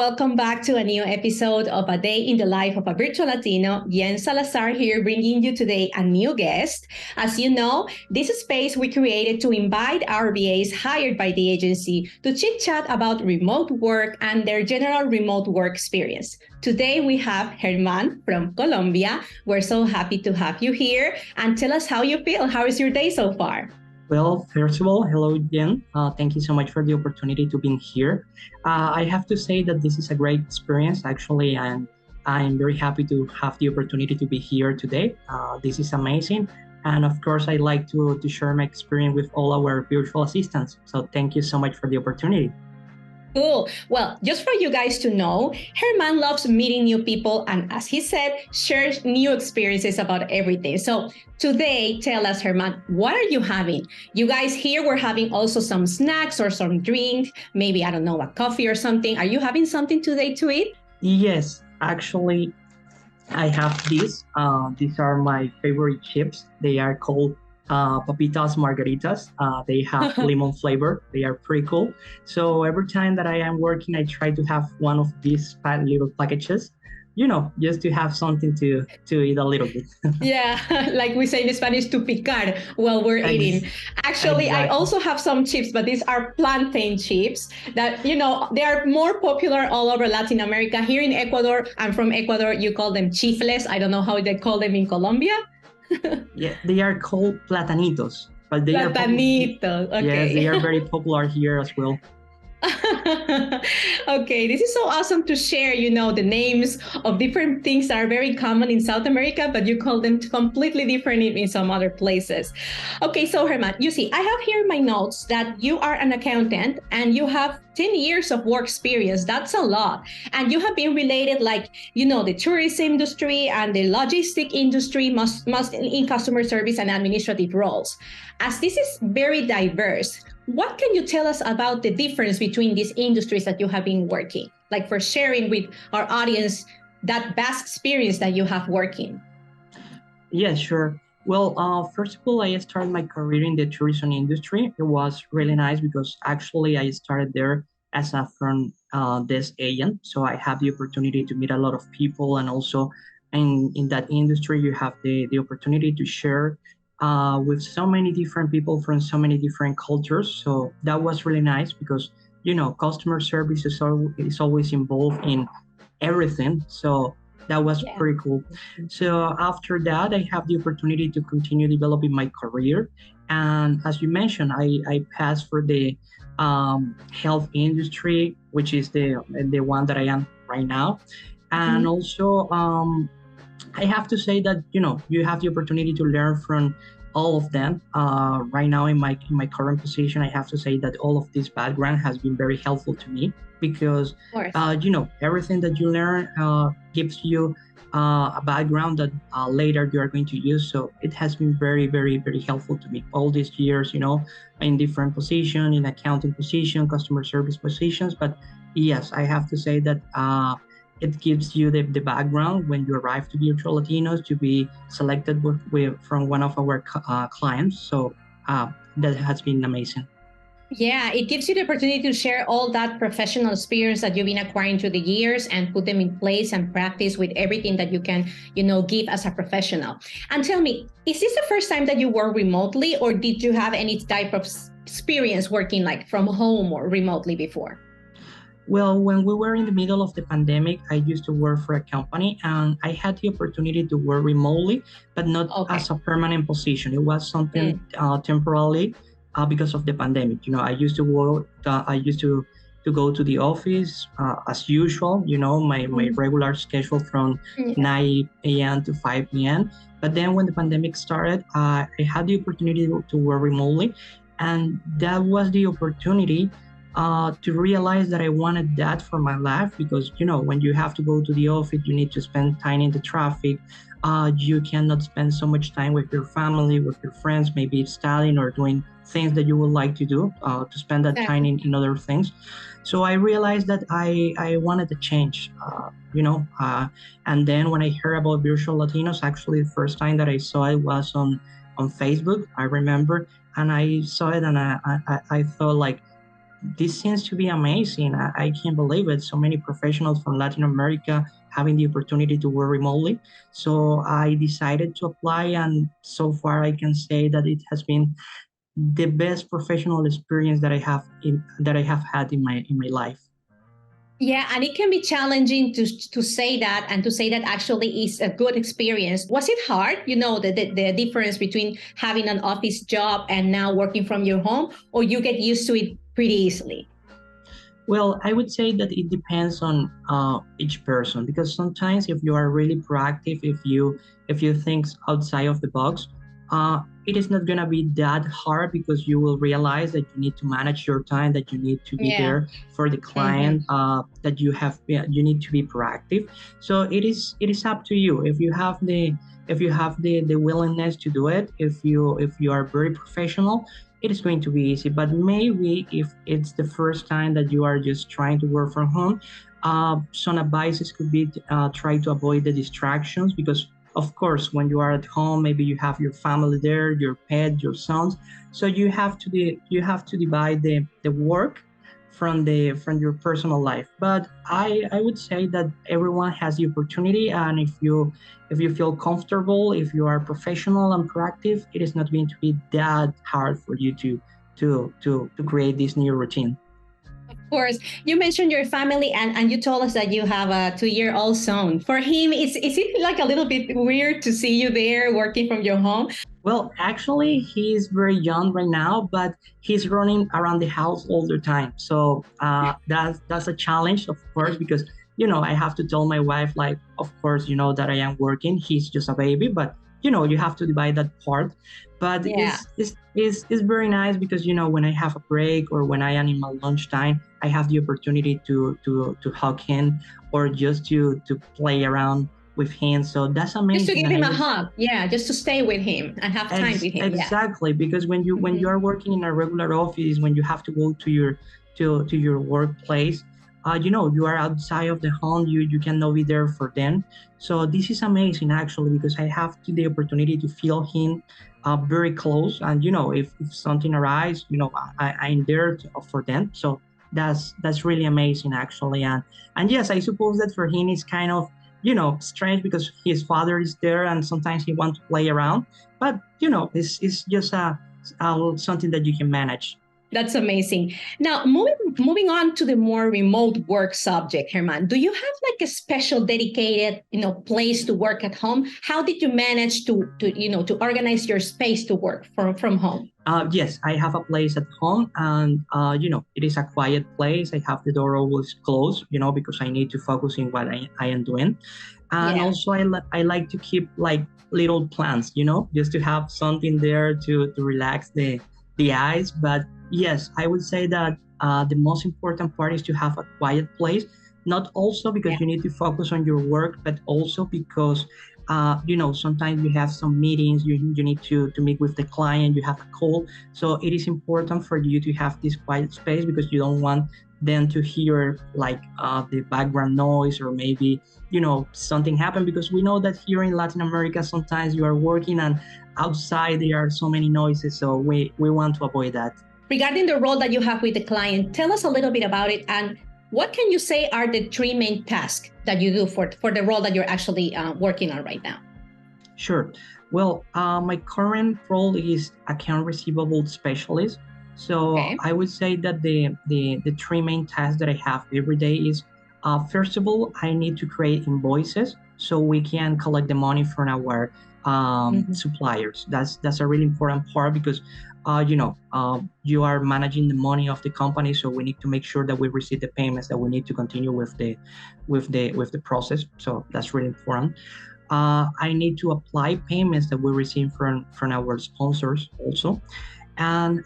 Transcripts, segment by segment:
welcome back to a new episode of A Day in the Life of a Virtual Latino. Jen Salazar here, bringing you today a new guest. As you know, this is a space we created to invite our VAs hired by the agency to chit-chat about remote work and their general remote work experience. Today, we have Herman from Colombia. We're so happy to have you here. And tell us how you feel. How is your day so far? Well, first of all, hello, Jen. Thank you so much for the opportunity to be here. I have to say that this is a great experience, actually, and I'm very happy to have the opportunity to be here today. This is amazing. And of course, I like to share my experience with all our virtual assistants. So thank you so much for the opportunity. Cool. Well, just for you guys to know, Herman loves meeting new people and, as he said, shares new experiences about everything. So today, tell us, Herman, what are you having? You guys here, we're having also some snacks or some drinks, maybe, I don't know, a coffee or something. Are you having something today to eat? Yes, actually, I have these. These are my favorite chips. They are called Papitas Margaritas. They have lemon flavor. They are pretty cool. So every time that I am working, I try to have one of these little packages, just to have something to eat a little bit. Yeah, like we say in Spanish, to picar while we're eating. Actually, exactly. I also have some chips, but these are plantain chips that, they are more popular all over Latin America. Here in Ecuador, I'm from Ecuador, you call them chifles. I don't know how they call them in Colombia. Yeah, they are called platanitos, but they platanitos. Okay. Yes, they are very popular here as well. Okay, this is so awesome to share, the names of different things that are very common in South America, but you call them completely different in some other places. Okay, so Herman, you see, I have here in my notes that you are an accountant and you have 10 years of work experience. That's a lot. And you have been related the tourism industry and the logistic industry, must in customer service and administrative roles. As this is very diverse, what can you tell us about the difference between these industries that you have been working, like for sharing with our audience that vast experience that you have working? Yeah, sure. Well, first of all, I started my career in the tourism industry. It was really nice because actually I started there as a front desk agent. So I have the opportunity to meet a lot of people, and also in that industry, you have the opportunity to share with so many different people from so many different cultures. So that was really nice because, customer service is always involved in everything. So that was pretty cool. So after that, I have the opportunity to continue developing my career. And as you mentioned, I passed for the health industry, which is the one that I am right now. And also, I have to say that, you have the opportunity to learn from all of them. Right now in my current position, I have to say that all of this background has been very helpful to me because, everything that you learn gives you a background that later you are going to use. So it has been very, very, very helpful to me all these years, in different positions, in accounting position, customer service positions. But yes, I have to say that it gives you the background when you arrive to Virtual Latinos to be selected from one of our clients. So that has been amazing. Yeah, it gives you the opportunity to share all that professional experience that you've been acquiring through the years and put them in place and practice with everything that you can, give as a professional. And tell me, is this the first time that you work remotely, or did you have any type of experience working like from home or remotely before? Well, when we were in the middle of the pandemic, I used to work for a company and I had the opportunity to work remotely, but not as a permanent position. It was something temporarily because of the pandemic. I used to work, I used to go to the office as usual, my regular schedule from 9 a.m. to 5 p.m. But then when the pandemic started, I had the opportunity to work remotely. And that was the opportunity to realize that I wanted that for my life because, when you have to go to the office, you need to spend time in the traffic. You cannot spend so much time with your family, with your friends, maybe studying or doing things that you would like to do, to spend that time in other things. So I realized that I wanted to change, and then when I heard about Virtual Latinos, actually the first time that I saw it was on Facebook, I remember, and I saw it and I thought like, this seems to be amazing. I can't believe it. So many professionals from Latin America having the opportunity to work remotely. So I decided to apply, and so far I can say that it has been the best professional experience that I have had in my life. Yeah, and it can be challenging to say that and to say that actually is a good experience. Was it hard, the difference between having an office job and now working from your home, or you get used to it pretty easily? Well, I would say that it depends on each person, because sometimes if you are really proactive, if you think outside of the box, it is not gonna be that hard, because you will realize that you need to manage your time, that you need to be Yeah. there for the client, that you need to be proactive. So it is up to you if you have the willingness to do it. If you are very professional, it is going to be easy. But maybe if it's the first time that you are just trying to work from home, some advices could be try to avoid the distractions, because of course when you are at home, maybe you have your family there, your pet, your sons. So you have to divide the work from your personal life. But I would say that everyone has the opportunity, and if you feel comfortable, if you are professional and proactive, it is not going to be that hard for you to create this new routine. Of course, you mentioned your family, and you told us that you have a 2-year-old son. For him, is it like a little bit weird to see you there working from your home? Well, actually, he's very young right now, but he's running around the house all the time. So that's a challenge, of course, because I have to tell my wife, like, of course, that I am working. He's just a baby, but you have to divide that part. But Yeah. it's very nice, because when I have a break or when I am in my lunchtime, I have the opportunity to hug him, or just to play around with him. So that's Just to amazing. give And I him a would hug. Yeah, just to stay with him and have time with him. Yeah. Exactly, because when you are working in a regular office, when you have to go to your workplace, you are outside of the home. You cannot be there for them. So this is amazing, actually, because I have the opportunity to feel him very close, and if something arises, I'm there for them. So that's really amazing, actually. And yes, I suppose that for him it's kind of strange, because his father is there and sometimes he wants to play around, but it's just something that you can manage. That's amazing. Now, moving on to the more remote work subject, Herman, do you have like a special dedicated, place to work at home? How did you manage to organize your space to work from home? Yes, I have a place at home, and it is a quiet place. I have the door always closed, because I need to focus in what I am doing. And Yeah. also I like to keep like little plants, just to have something there to relax the eyes. But yes, I would say that the most important part is to have a quiet place, not also because you need to focus on your work, but also because sometimes you have some meetings, you need to meet with the client, you have a call. So it is important for you to have this quiet space, because you don't want them to hear like the background noise, or maybe something happen, because we know that here in Latin America sometimes you are working and outside there are so many noises. So we want to avoid that. Regarding the role that you have with the client, tell us a little bit about it, and what can you say are the 3 main tasks that you do for the role that you're actually working on right now? Sure. Well, my current role is account receivable specialist. So Okay. I would say that the 3 main tasks that I have every day is, first of all, I need to create invoices so we can collect the money from our suppliers. That's a really important part, because you are managing the money of the company, so we need to make sure that we receive the payments, that we need to continue with the process. So that's really important. I need to apply payments that we receive from our sponsors also. And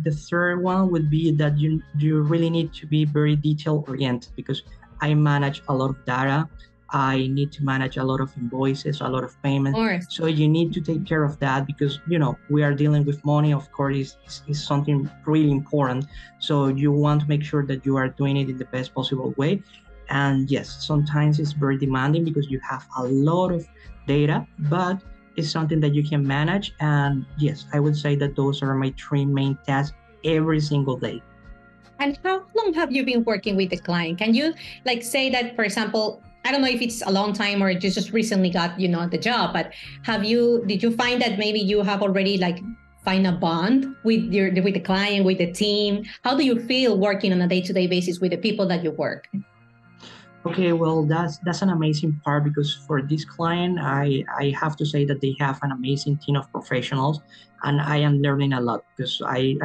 the third one would be that you really need to be very detail oriented, because I manage a lot of data. I need to manage a lot of invoices, a lot of payments. So you need to take care of that, because we are dealing with money. Of course, is something really important. So you want to make sure that you are doing it in the best possible way. And yes, sometimes it's very demanding, because you have a lot of data, but it's something that you can manage. And yes, I would say that those are my 3 main tasks every single day. And how long have you been working with the client? Can you like say that, for example, I don't know if it's a long time or you just recently got, the job, but did you find that maybe you have already like find a bond with the client, with the team? How do you feel working on a day-to-day basis with the people that you work? Okay, well, that's an amazing part because for this client, I have to say that they have an amazing team of professionals, and I am learning a lot because I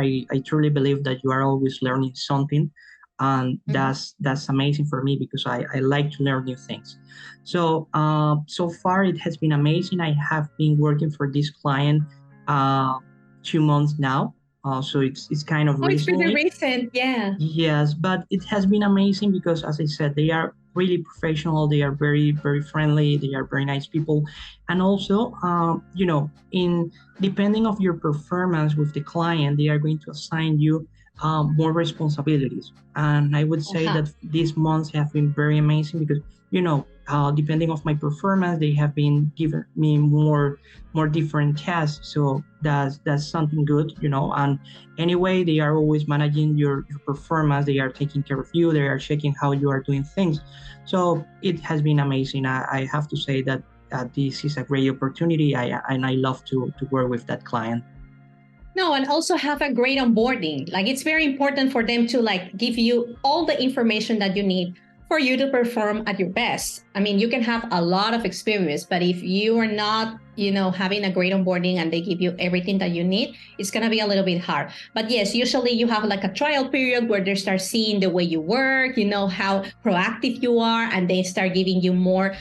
truly believe that you are always learning something, and that's amazing for me because I like to learn new things. So so far it has been amazing. I have been working for this client uh, 2 months now, so it's kind of Oh, it's pretty recently. recent. Yeah. Yes, but it has been amazing because, as I said, they are really professional. They are very, very friendly. They are very nice people, and also, in depending of your performance with the client, they are going to assign you more responsibilities. And I would say Uh-huh. that these months have been very amazing because, depending of my performance, they have been giving me more different tasks. So that's something good, and anyway they are always managing your performance. They are taking care of you. They are checking how you are doing things. So it has been amazing. I have to say that this is a great opportunity. I love to work with that client. No, and also have a great onboarding. Like it's very important for them to like give you all the information that you need for you to perform at your best. I mean, you can have a lot of experience, but if you are not, having a great onboarding and they give you everything that you need, it's going to be a little bit hard. But yes, usually you have like a trial period where they start seeing the way you work, how proactive you are, and they start giving you more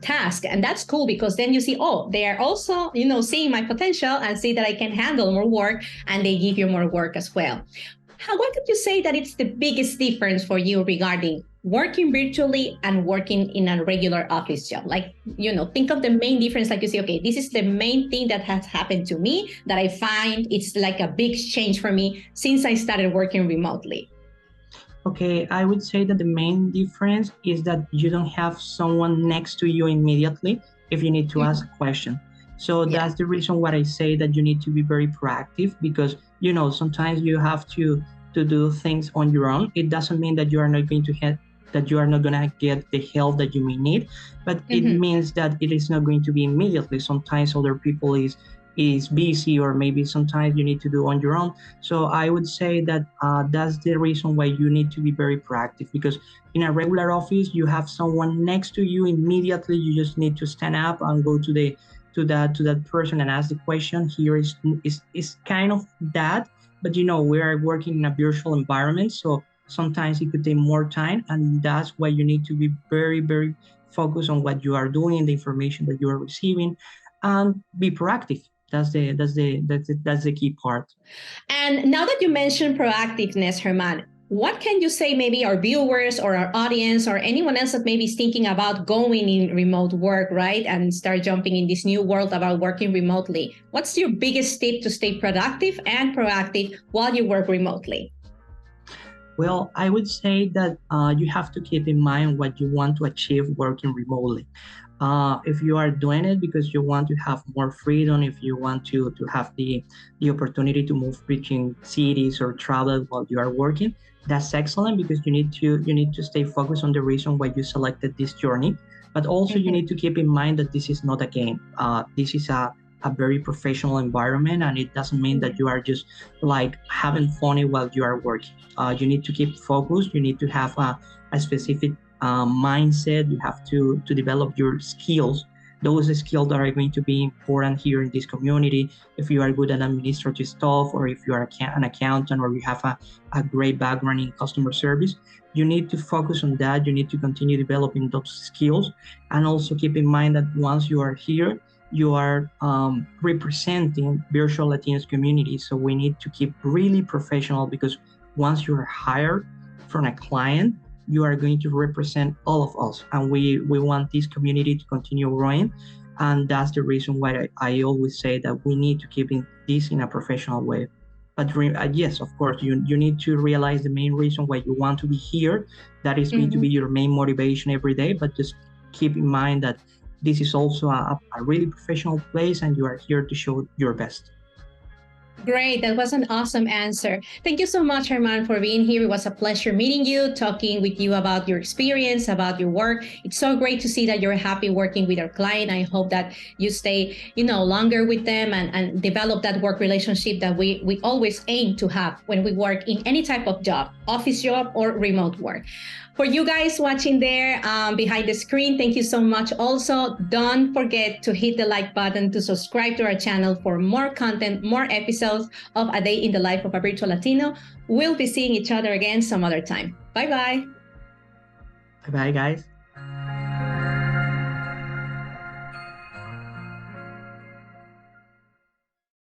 tasks. And that's cool because then you see, oh, they are also, seeing my potential and see that I can handle more work, and they give you more work as well. What could you say that it's the biggest difference for you regarding working virtually and working in a regular office job? Like, think of the main difference. Like you say, okay, this is the main thing that has happened to me that I find it's like a big change for me since I started working remotely. Okay, I would say that the main difference is that you don't have someone next to you immediately if you need to ask a question. So Yeah. that's the reason why I say that you need to be very proactive because sometimes you have to do things on your own. It doesn't mean that you are not going to that you are not going to get the help that you may need, but it means that it is not going to be immediately. Sometimes other people is busy, or maybe sometimes you need to do on your own. So I would say that that's the reason why you need to be very proactive, because in a regular office you have someone next to you immediately. You just need to stand up and go to that person and ask the question. Here is kind of that, but we are working in a virtual environment, so sometimes it could take more time, and that's why you need to be very, very focused on what you are doing, the information that you are receiving, and be proactive. That's the key part. And now that you mentioned proactiveness, Herman, what can you say maybe our viewers or our audience or anyone else that maybe is thinking about going in remote work, right? And start jumping in this new world about working remotely. What's your biggest tip to stay productive and proactive while you work remotely? Well, I would say that you have to keep in mind what you want to achieve working remotely. If you are doing it because you want to have more freedom, if you want to have the opportunity to move between cities or travel while you are working, that's excellent, because you need to stay focused on the reason why you selected this journey. But also you need to keep in mind that this is not a game. This is a very professional environment, and it doesn't mean that you are just like having fun while you are working. You need to keep focused. You need to have a specific mindset. You have to develop your skills. Those skills that are going to be important here in this community. If you are good at administrative stuff, or if you are an accountant, or you have a great background in customer service, you need to focus on that. You need to continue developing those skills, and also keep in mind that once you are here, you are representing Virtual Latinos community. So we need to keep really professional, because once you are hired from a client, you are going to represent all of us, and we want this community to continue growing. And that's the reason why I always say that we need to keep this in a professional way. But yes, of course, you need to realize the main reason why you want to be here. That is going to be your main motivation every day. But just keep in mind that this is also a really professional place, and you are here to show your best. Great. That was an awesome answer. Thank you so much, Herman, for being here. It was a pleasure meeting you, talking with you about your experience, about your work. It's so great to see that you're happy working with our client. I hope that you stay, longer with them and develop that work relationship that we always aim to have when we work in any type of job, office job or remote work. For you guys watching there behind the screen, thank you so much. Also, don't forget to hit the like button to subscribe to our channel for more content, more episodes of A Day in the Life of a Virtual Latino. We'll be seeing each other again some other time. Bye-bye. Bye-bye, guys.